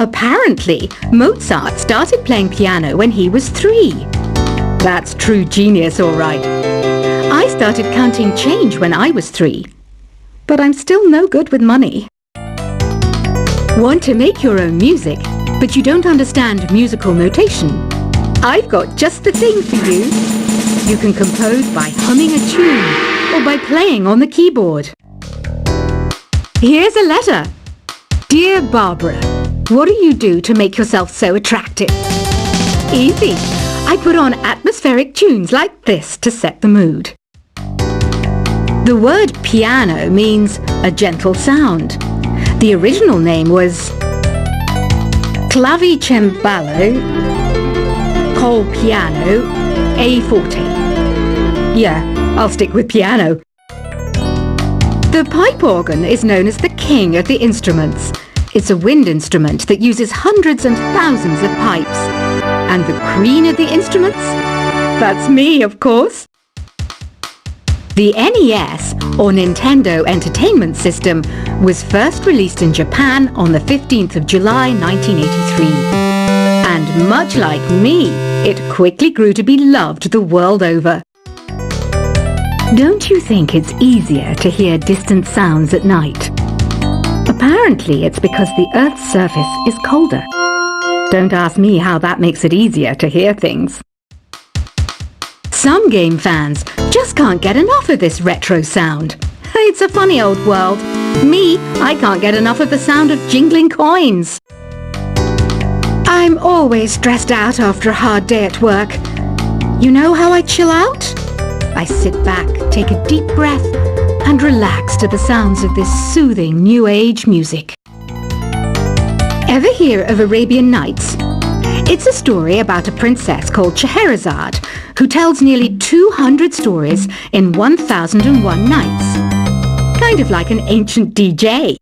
Apparently, Mozart started playing piano when he was 3. That's true genius, all right. I started counting change when I was 3. But I'm still no good with money. Want to make your own music, but you don't understand musical notation? I've got just the thing for you. You can compose by humming a tune or by playing on the keyboard. Here's a letter. Dear Barbara, what do you do to make yourself so attractive? Easy. I put on atmospheric tunes like this to set the mood. The word piano means a gentle sound. The original name was clavicembalo col piano a forte. Yeah, I'll stick with piano. The pipe organ is known as the king of the instruments. It's a wind instrument that uses hundreds and thousands of pipes. And the queen of the instruments? That's me, of course. The NES, or Nintendo Entertainment System, was first released in Japan on the 15th of July 1983. And much like me, it quickly grew to be loved the world over. Don't you think it's easier to hear distant sounds at night? Apparently it's because the Earth's surface is colder. Don't ask me how that makes it easier to hear things. Some game fans just can't get enough of this retro sound. It's a funny old world. Me, I can't get enough of the sound of jingling coins. I'm always stressed out after a hard day at work. You know how I chill out? I sit back, take a deep breath, and relax to the sounds of this soothing New Age music. Ever hear of Arabian Nights? It's a story about a princess called Scheherazade who tells nearly 200 stories in 1001 nights. Kind of like an ancient DJ.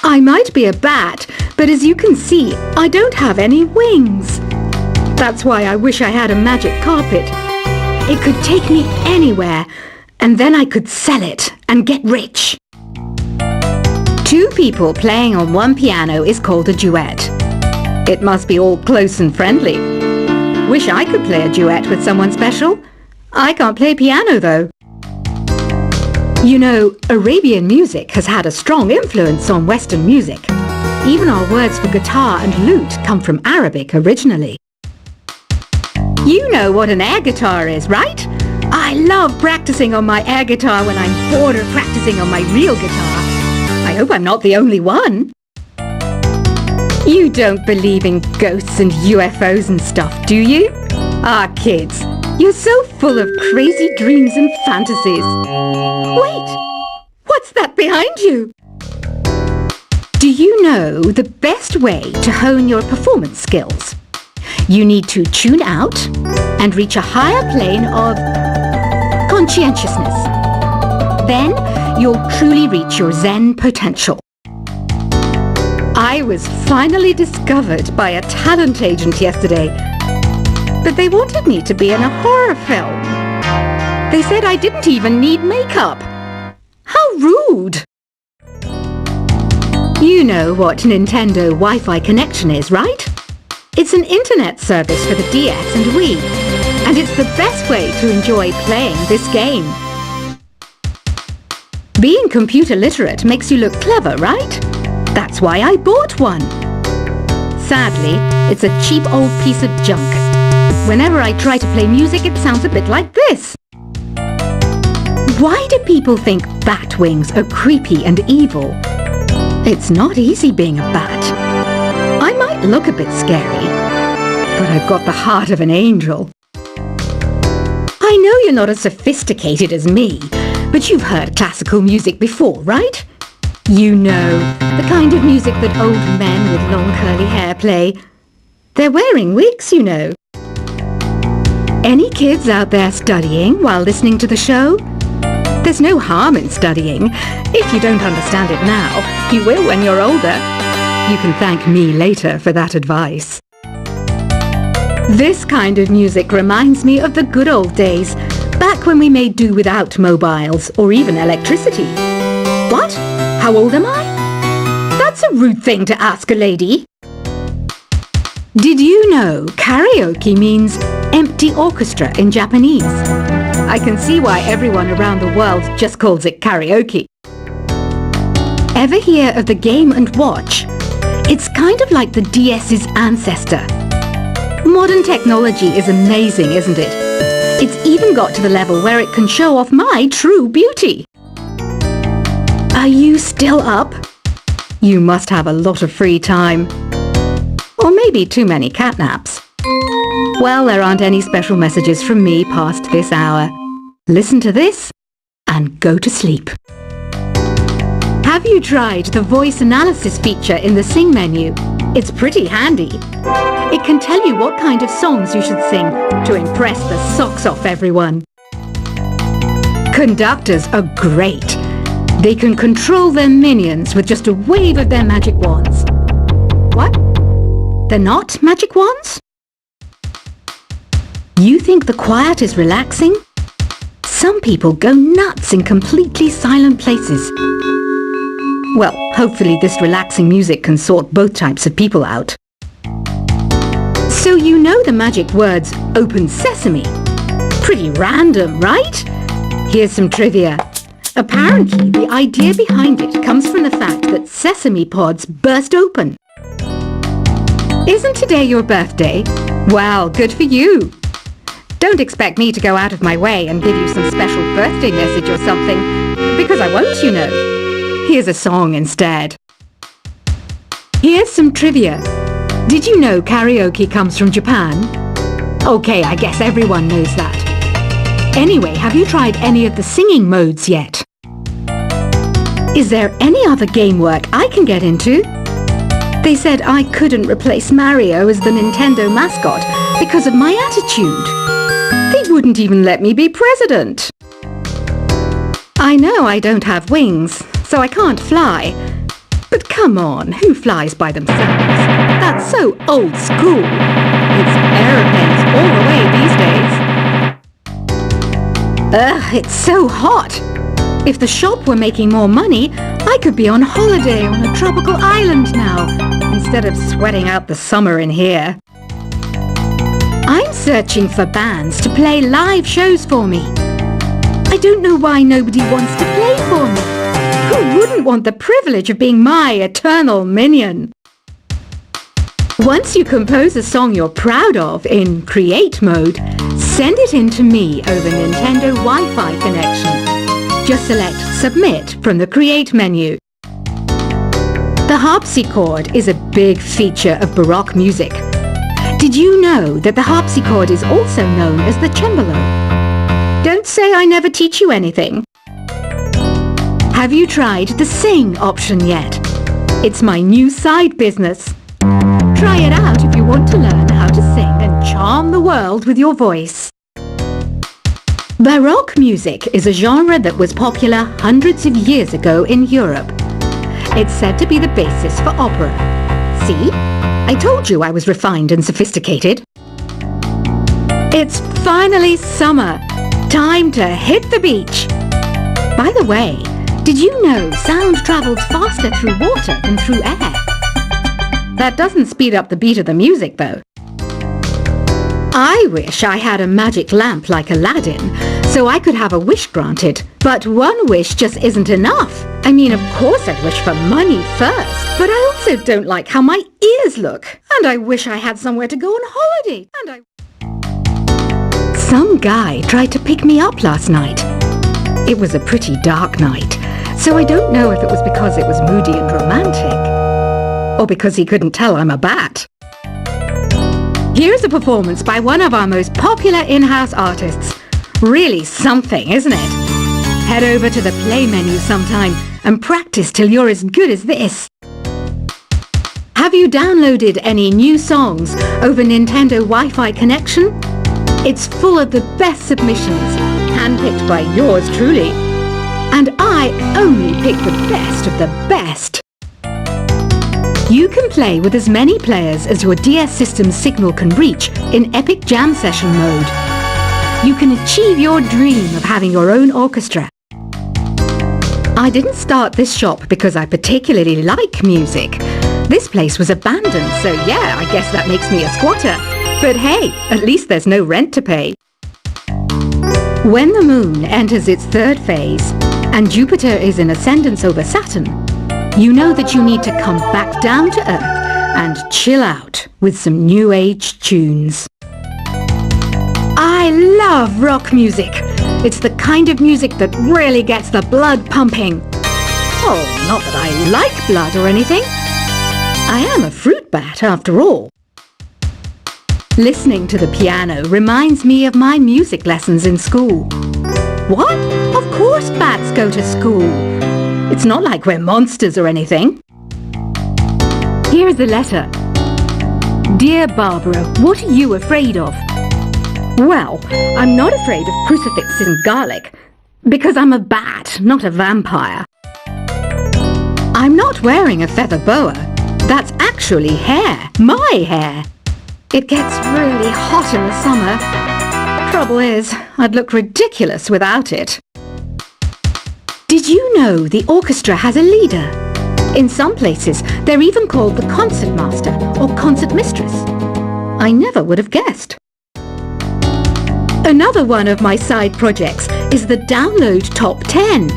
I might be a bat, but as you can see, I don't have any wings. That's why I wish I had a magic carpet. It could take me anywhere, and then I could sell it and get rich. 2 people playing on one piano is called a duet. It must be all close and friendly. Wish I could play a duet with someone special. I can't play piano though. You know, Arabian music has had a strong influence on Western music. Even our words for guitar and lute come from Arabic originally. You know what an air guitar is, right? I love practicing on my air guitar when I'm bored of practicing on my real guitar. I hope I'm not the only one. You don't believe in ghosts and UFOs and stuff, do you? Ah, kids, you're so full of crazy dreams and fantasies. Wait, what's that behind you? Do you know the best way to hone your performance skills? You need to tune out and reach a higher plane of conscientiousness. Then you'll truly reach your Zen potential. I was finally discovered by a talent agent yesterday, but they wanted me to be in a horror film. They said I didn't even need makeup. How rude! You know what Nintendo Wi-Fi connection is, right? It's an internet service for the DS and Wii, and it's the best way to enjoy playing this game. Being computer literate makes you look clever, right? That's why I bought one. Sadly, it's a cheap old piece of junk. Whenever I try to play music, it sounds a bit like this. Why do people think bat wings are creepy and evil? It's not easy being a bat. I might look a bit scary, but I've got the heart of an angel. I know you're not as sophisticated as me, but you've heard classical music before, right? You know, the kind of music that old men with long curly hair play. They're wearing wigs, you know. Any kids out there studying while listening to the show? There's no harm in studying. If you don't understand it now, you will when you're older. You can thank me later for that advice. This kind of music reminds me of the good old days, back when we made do without mobiles or even electricity. What? How old am I? That's a rude thing to ask a lady. Did you know karaoke means empty orchestra in Japanese? I can see why everyone around the world just calls it karaoke. Ever hear of the Game & Watch? It's kind of like the DS's ancestor. Modern technology is amazing, isn't it? It's even got to the level where it can show off my true beauty. Are you still up? You must have a lot of free time. Or maybe too many catnaps. Well, there aren't any special messages from me past this hour. Listen to this and go to sleep. Have you tried the voice analysis feature in the Sing menu? It's pretty handy. It can tell you what kind of songs you should sing to impress the socks off everyone. Conductors are great. They can control their minions with just a wave of their magic wands. What? They're not magic wands? You think the quiet is relaxing? Some people go nuts in completely silent places. Well, hopefully this relaxing music can sort both types of people out. So you know the magic words "Open Sesame"? Pretty random, right? Here's some trivia. Apparently, the idea behind it comes from the fact that sesame pods burst open. Isn't today your birthday? Well, good for you. Don't expect me to go out of my way and give you some special birthday message or something, because I won't, you know. Here's a song instead. Here's some trivia. Did you know karaoke comes from Japan? Okay, I guess everyone knows that. Anyway, have you tried any of the singing modes yet? Is there any other game work I can get into? They said I couldn't replace Mario as the Nintendo mascot because of my attitude. They wouldn't even let me be president. I know I don't have wings, so I can't fly. But come on, who flies by themselves? That's so old school. It's aeroplanes all the way these days. Ugh, it's so hot. If the shop were making more money, I could be on holiday on a tropical island now, instead of sweating out the summer in here. I'm searching for bands to play live shows for me. I don't know why nobody wants to play for me. Who wouldn't want the privilege of being my eternal minion? Once you compose a song you're proud of in Create mode, send it in to me over Nintendo Wi-Fi connection. Just select Submit from the Create menu. The harpsichord is a big feature of Baroque music. Did you know that the harpsichord is also known as the cembalo? Don't say I never teach you anything. Have you tried the Sing option yet? It's my new side business. Try it out if you want to learn how to sing and charm the world with your voice. Baroque music is a genre that was popular hundreds of years ago in Europe. It's said to be the basis for opera. See? I told you I was refined and sophisticated. It's finally summer. Time to hit the beach. By the way, did you know sound travels faster through water than through air? That doesn't speed up the beat of the music, though. I wish I had a magic lamp like Aladdin, so I could have a wish granted. But one wish just isn't enough. I mean, of course I'd wish for money first, but I also don't like how my ears look. And I wish I had somewhere to go on holiday. Some guy tried to pick me up last night. It was a pretty dark night, so I don't know if it was because it was moody and romantic, or because he couldn't tell I'm a bat. Here's a performance by one of our most popular in-house artists. Really something, isn't it? Head over to the play menu sometime and practice till you're as good as this. Have you downloaded any new songs over Nintendo Wi-Fi connection? It's full of the best submissions, handpicked by yours truly. And I only pick the best of the best. You can play with as many players as your DS system's signal can reach in Epic Jam Session mode. You can achieve your dream of having your own orchestra. I didn't start this shop because I particularly like music, This place was abandoned, so yeah, I guess that makes me a squatter. But hey, at least there's no rent to pay. When the moon enters its third phase and Jupiter is in ascendance over Saturn, you know that you need to come back down to Earth and chill out with some new age tunes. I love rock music. It's the kind of music that really gets the blood pumping. Oh, not that I like blood or anything. I am a fruit bat after all. Listening to the piano reminds me of my music lessons in school. What? Of course bats go to school. It's not like we're monsters or anything. Here's the letter. Dear Barbara, what are you afraid of? Well, I'm not afraid of crucifixes and garlic, because I'm a bat, not a vampire. I'm not wearing a feather boa. That's actually hair, my hair. It gets really hot in the summer. Trouble is, I'd look ridiculous without it. Did you know the orchestra has a leader? In some places, they're even called the concertmaster or concertmistress. I never would have guessed. Another one of my side projects is the Download Top 10.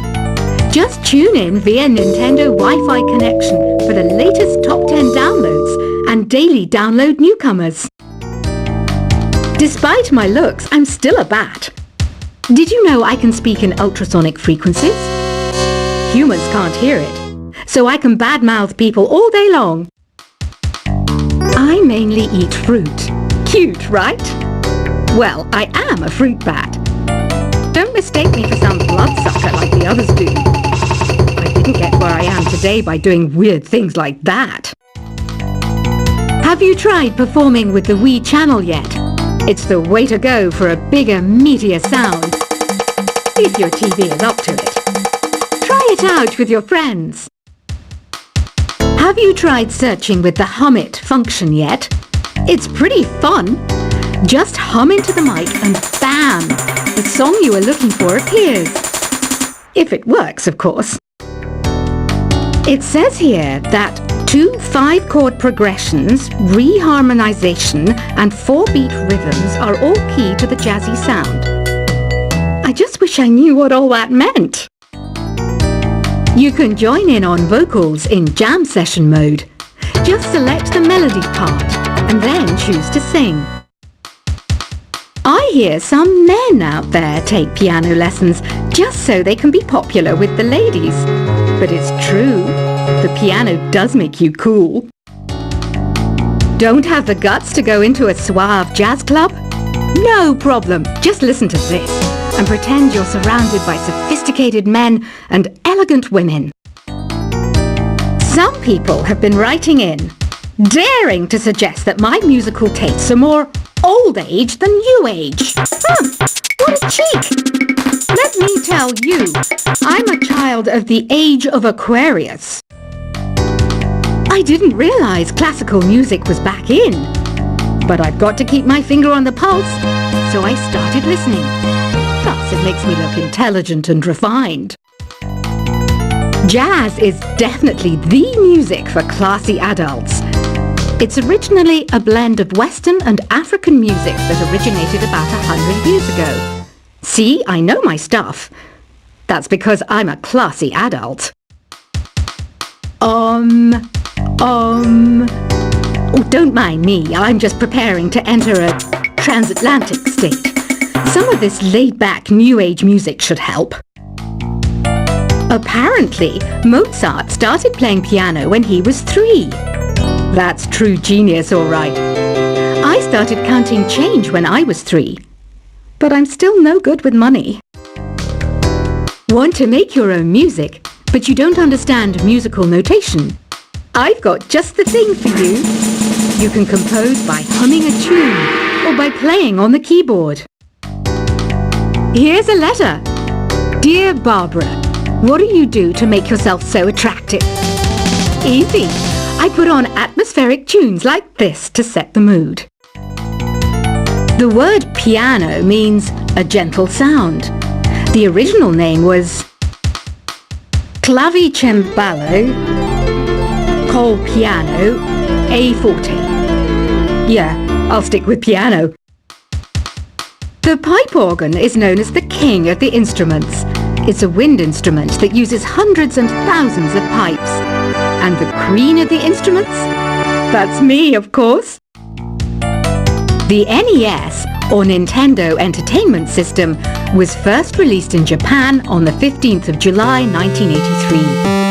Just tune in via Nintendo Wi-Fi connection for the latest top 10 downloads and daily download newcomers. Despite my looks, I'm still a bat. Did you know I can speak in ultrasonic frequencies? Humans can't hear it, so I can badmouth people all day long. I mainly eat fruit. Cute, right? Well, I am a fruit bat. Don't mistake me for some bloodsucker like the others do. I didn't get where I am today by doing weird things like that. Have you tried performing with the Wii channel yet? It's the way to go for a bigger, meatier sound. If your TV is up to it. Try it out with your friends. Have you tried searching with the Hum It function yet? It's pretty fun. Just hum into the mic and bam! The song you are looking for appears. If it works, of course. It says here that 2 5-chord progressions, reharmonization and 4-beat rhythms are all key to the jazzy sound. I just wish I knew what all that meant. You can join in on vocals in jam session mode. Just select the melody part and then choose to sing. I hear some men out there take piano lessons just so they can be popular with the ladies. But it's true, the piano does make you cool. Don't have the guts to go into a suave jazz club? No problem, just listen to this and pretend you're surrounded by sophisticated men and elegant women. Some people have been writing in, daring to suggest that my musical tastes are more old age than new age. What a cheek! Let me tell you, I'm a child of the age of Aquarius. I didn't realize classical music was back in, but I've got to keep my finger on the pulse, so I started listening. Plus, it makes me look intelligent and refined. Jazz is definitely the music for classy adults. It's originally a blend of Western and African music that originated about 100 years ago. See, I know my stuff. That's because I'm a classy adult. Oh, don't mind me. I'm just preparing to enter a transatlantic state. Some of this laid-back New Age music should help. Apparently, Mozart started playing piano when he was 3. That's true genius, all right. I started counting change when I was 3. But I'm still no good with money. Want to make your own music, but you don't understand musical notation? I've got just the thing for you. You can compose by humming a tune or by playing on the keyboard. Here's a letter. Dear Barbara, what do you do to make yourself so attractive? Easy. I put on atmospheric tunes like this to set the mood. The word piano means a gentle sound. The original name was clavicembalo, Oh, piano, A forte. Yeah, I'll stick with piano. The pipe organ is known as the king of the instruments. It's a wind instrument that uses hundreds and thousands of pipes. And the queen of the instruments? That's me, of course. The NES, or Nintendo Entertainment System, was first released in Japan on the 15th of July 1983.